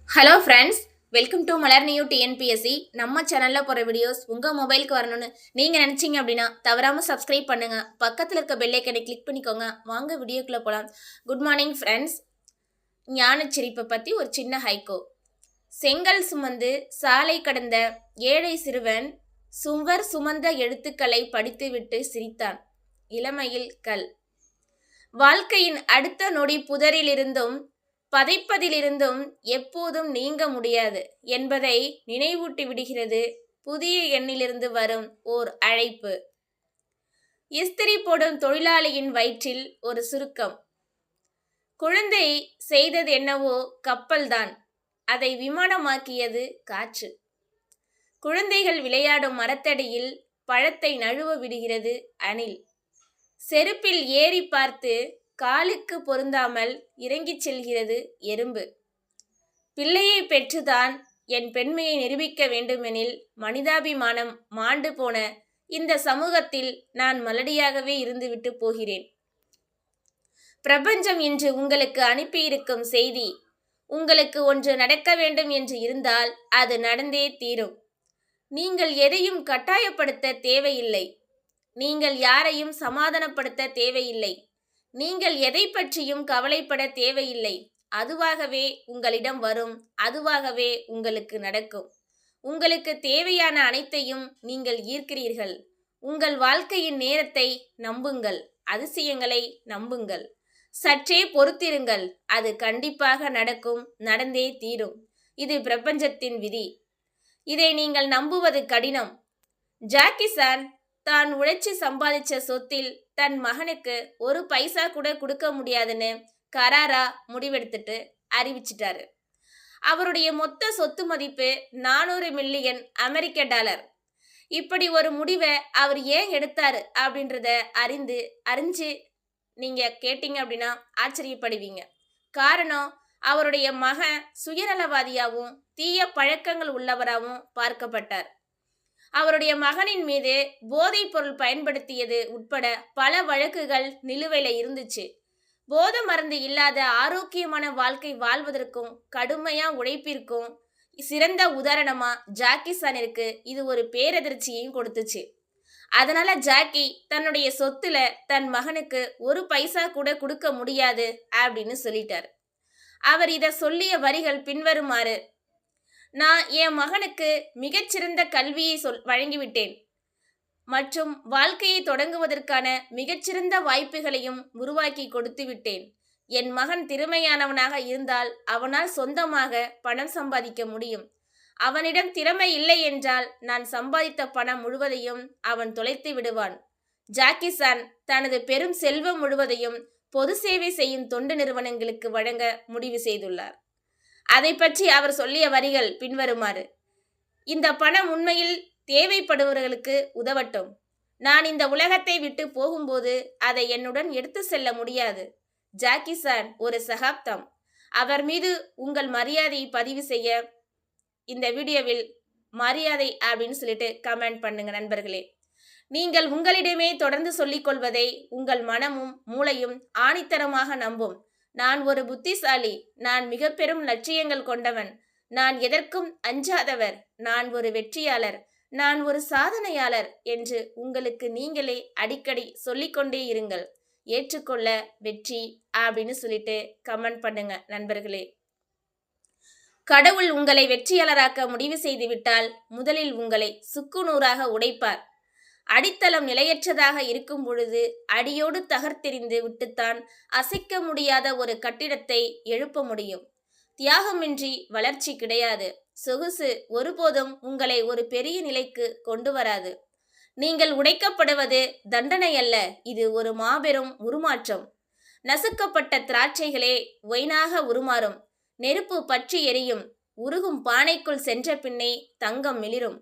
Hello friends, welcome to Malar new TNPSC. நம்ம சேனலில் போகிற வீடியோஸ் உங்கள் மொபைலுக்கு வரணும்னு நீங்கள் நினச்சிங்க அப்படின்னா தவறாமல் சப்ஸ்கிரைப் பண்ணுங்கள். பக்கத்தில் இருக்க பெல் ஐக்கனை கிளிக் பண்ணிக்கோங்க. வாங்க வீடியோக்குள்ளே போகலாம். Good morning friends. ஞானச்சிரிப்பை பற்றி ஒரு சின்ன ஹைகோ. செங்கல் சுமந்து சாலை கடந்த ஏழை சிறுவன் சுவர் சுமந்த எழுத்துக்களை படித்துவிட்டு சிரித்தான். இளமையில் கல். வாழ்க்கையின் அடுத்த நொடி புதரிலிருந்தும் பதைப்பதிலிருந்தும் எப்போதும் நீங்க முடியாது என்பதை நினைவூட்டி விடுகிறது புதிய எண்ணிலிருந்து வரும் ஓர் அழைப்பு. இஸ்திரி போடும் தொழிலாளியின் வயிற்றில் ஒரு சுருக்கம். குழந்தை செய்தது என்னவோ கப்பல்தான், அதை விமானமாக்கியது காற்று. குழந்தைகள் விளையாடும் மரத்தடியில் பழத்தை நழுவ விடுகிறது அணில். செருப்பில் ஏறி பார்த்து காலுக்கு பொருந்தாமல் இறங்கிச் செல்கிறது எறும்பு. பிள்ளையை பெற்றுதான் என் பெண்மையை நிரூபிக்க வேண்டுமெனில் மனிதாபிமானம் மாண்டு போன இந்த சமூகத்தில் நான் மலடியாகவே இருந்துவிட்டு போகிறேன். பிரபஞ்சம் இன்று உங்களுக்கு அனுப்பியிருக்கும் செய்தி, உங்களுக்கு ஒன்று நடக்க வேண்டும் என்று இருந்தால் அது நடந்தே தீரும். நீங்கள் எதையும் கட்டாயப்படுத்த தேவையில்லை. நீங்கள் யாரையும் சமாதானப்படுத்த தேவையில்லை. நீங்கள் எதை பற்றியும் கவலைப்பட தேவையில்லை. அதுவாகவே உங்களிடம் வரும், அதுவாகவே உங்களுக்கு நடக்கும். உங்களுக்கு தேவையான அனைத்தையும் நீங்கள் ஈர்க்கிறீர்கள். உங்கள் வாழ்க்கையின் நேரத்தை நம்புங்கள், அதிசயங்களை நம்புங்கள். சற்றே பொறுத்திருங்கள், அது கண்டிப்பாக நடக்கும், நடந்தே தீரும். இது பிரபஞ்சத்தின் விதி. இதை நீங்கள் நம்புவது கடினம். ஜாக்கி சான் தான் உழைச்சி சம்பாதிச்ச சொத்தில் தன் மகனுக்கு ஒரு பைசா கூட கொடுக்க முடியாதுன்னு கராரா முடிவெடுத்துட்டு அறிவிச்சிட்டாரு. அவருடைய மொத்த சொத்து மதிப்பு 400 மில்லியன் அமெரிக்க டாலர். இப்படி ஒரு முடிவை அவர் ஏன் எடுத்தாரு அப்படின்றத அறிஞ்சு நீங்க கேட்டீங்க அப்படின்னா ஆச்சரியப்படுவீங்க. காரணம், அவருடைய மகன் சுயநலவாதியாகவும் தீய பழக்கங்கள் உள்ளவராகவும் பார்க்கப்பட்டார். அவருடைய மகனின் மீது போதைப் பொருள் பயன்படுத்தியது உட்பட பல வழக்குகள் நிலுவையில் இருந்துச்சு. போதை மருந்து இல்லாத ஆரோக்கியமான வாழ்க்கை வாழ்வதற்கும் கடுமையா உழைப்பிற்கும் சிறந்த உதாரணமா ஜாக்கி சானிற்கு இது ஒரு பேரதிர்ச்சியையும் கொடுத்துச்சு. அதனால ஜாக்கி தன்னுடைய சொத்துல தன் மகனுக்கு ஒரு பைசா கூட கொடுக்க முடியாது அப்படின்னு சொல்லிட்டார். அவர் இதை சொல்லிய வரிகள் பின்வருமாறு: நான் என் மகனுக்கு மிகச்சிறந்த கல்வியை வழங்கிவிட்டேன் மற்றும் வாழ்க்கையை தொடங்குவதற்கான மிகச்சிறந்த வாய்ப்புகளையும் உருவாக்கி கொடுத்து விட்டேன். என் மகன் திறமையானவனாக இருந்தால் அவனால் சொந்தமாக பணம் சம்பாதிக்க முடியும். அவனிடம் திறமை இல்லை என்றால் நான் சம்பாதித்த பணம் முழுவதையும் அவன் தொலைத்து விடுவான். ஜாக்கி சான் தனது பெரும் செல்வம் முழுவதையும் பொது சேவை செய்யும் தொண்டு நிறுவனங்களுக்கு வழங்க முடிவு செய்துள்ளார். அதை பற்றி அவர் சொல்லிய வரிகள் பின்வருமாறு: இந்த பணம் உண்மையில் தேவைப்படுபவர்களுக்கு உதவட்டும். நான் இந்த உலகத்தை விட்டு போகும்போது அதை என்னுடன் எடுத்து செல்ல முடியாது. ஜாக்கி சான் ஒரு சகாப்தம். அவர் மீது உங்கள் மரியாதையை பதிவு செய்ய இந்த வீடியோவில் மரியாதை அப்படின்னு சொல்லிட்டு கமெண்ட் பண்ணுங்க நண்பர்களே. நீங்கள் உங்களிடமே தொடர்ந்து சொல்லிக் கொள்வதை உங்கள் மனமும் மூளையும் ஆணித்தரமாக நம்பும். நான் ஒரு புத்திசாலி, நான் மிக பெரும் லட்சியங்கள் கொண்டவன், நான் எதற்கும் அஞ்சாதவர், நான் ஒரு வெற்றியாளர், நான் ஒரு சாதனையாளர் என்று உங்களுக்கு நீங்களே அடிக்கடி சொல்லிக்கொண்டே இருங்கள். ஏற்றுக்கொள்ள வெற்றி அப்படின்னு சொல்லிட்டு கமெண்ட் பண்ணுங்க நண்பர்களே. கடவுள் உங்களை வெற்றியாளராக்க முடிவு செய்து விட்டால் முதலில் உங்களை சுக்குநூறாக உடைப்பார். அடித்தளம் நிலையற்றதாக இருக்கும் பொழுது அடியோடு தகர்த்தெறிந்து விட்டுத்தான் அசைக்க முடியாத ஒரு கட்டிடத்தை எழுப்ப முடியும். தியாகமின்றி வளர்ச்சி கிடையாது. சொகுசு ஒருபோதும் உங்களை ஒரு பெரிய நிலைக்கு கொண்டு வராது. நீங்கள் உடைக்கப்படுவது தண்டனை அல்ல, இது ஒரு மாபெரும் உருமாற்றம். நசுக்கப்பட்ட திராட்சைகளே ஒயினாக உருமாறும். நெருப்பு பற்றி எரியும். உருகும் பானைக்குள் சென்ற பின்னே தங்கம் மிளிரும்.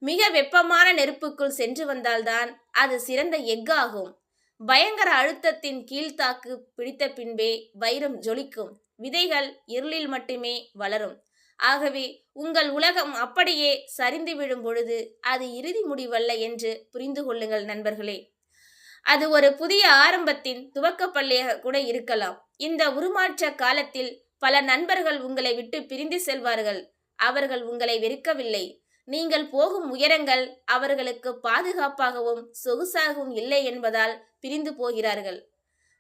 மிக வெப்பமான நெருப்புக்குள் சென்று வந்தால்தான் அது சிறந்த எஃகாகும். பயங்கர அழுத்தத்தின் கீழ்த்தாக்கு பிடித்த பின்பே வைரம் ஜொலிக்கும். விதைகள் இருளில் மட்டுமே வளரும். ஆகவே உங்கள் உலகம் அப்படியே சரிந்து விழும் பொழுது அது இறுதி முடிவல்ல என்று புரிந்து கொள்ளுங்கள் நண்பர்களே. அது ஒரு புதிய ஆரம்பத்தின் துவக்கப்பள்ளியாக கூட இருக்கலாம். இந்த உருமாற்ற காலத்தில் பல நண்பர்கள் உங்களை விட்டு பிரிந்து செல்வார்கள். அவர்கள் உங்களை வெறுக்கவில்லை. நீங்கள் போகும் உயரங்கள் அவர்களுக்கு பாதுகாப்பாகவும் சொகுசாகவும் இல்லை என்பதால் பிரிந்து போகிறார்கள்.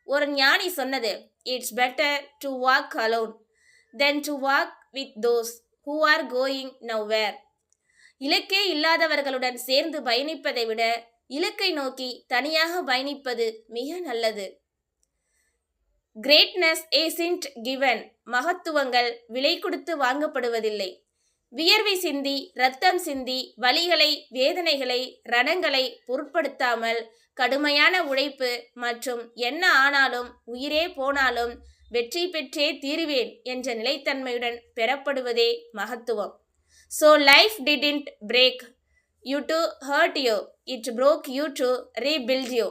ஒரு ஞானி சொன்னது, it's better to walk alone than to walk with those who are going nowhere. இலக்கே இல்லாதவர்களுடன் சேர்ந்து பயணிப்பதை விட இலக்கை நோக்கி தனியாக பயணிப்பது மிக நல்லது. Greatness isn't given. மகத்துவங்கள் விலை கொடுத்து வாங்கப்படுவதில்லை. வியர்வை சிந்தி, ரத்தம் சிந்தி, வலிகளை, வேதனைகளை, ரணங்களை பொருட்படுத்தாமல் கடுமையான உழைப்பு மற்றும் என்ன ஆனாலும் உயிரே போனாலும் வெற்றி பெற்றே தீருவேன் என்ற நிலைத்தன்மையுடன் பெறப்படுவதே மகத்துவம். So life didn't break you to hurt you. It broke you to rebuild you.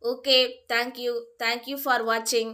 Okay, thank you. Thank you for watching.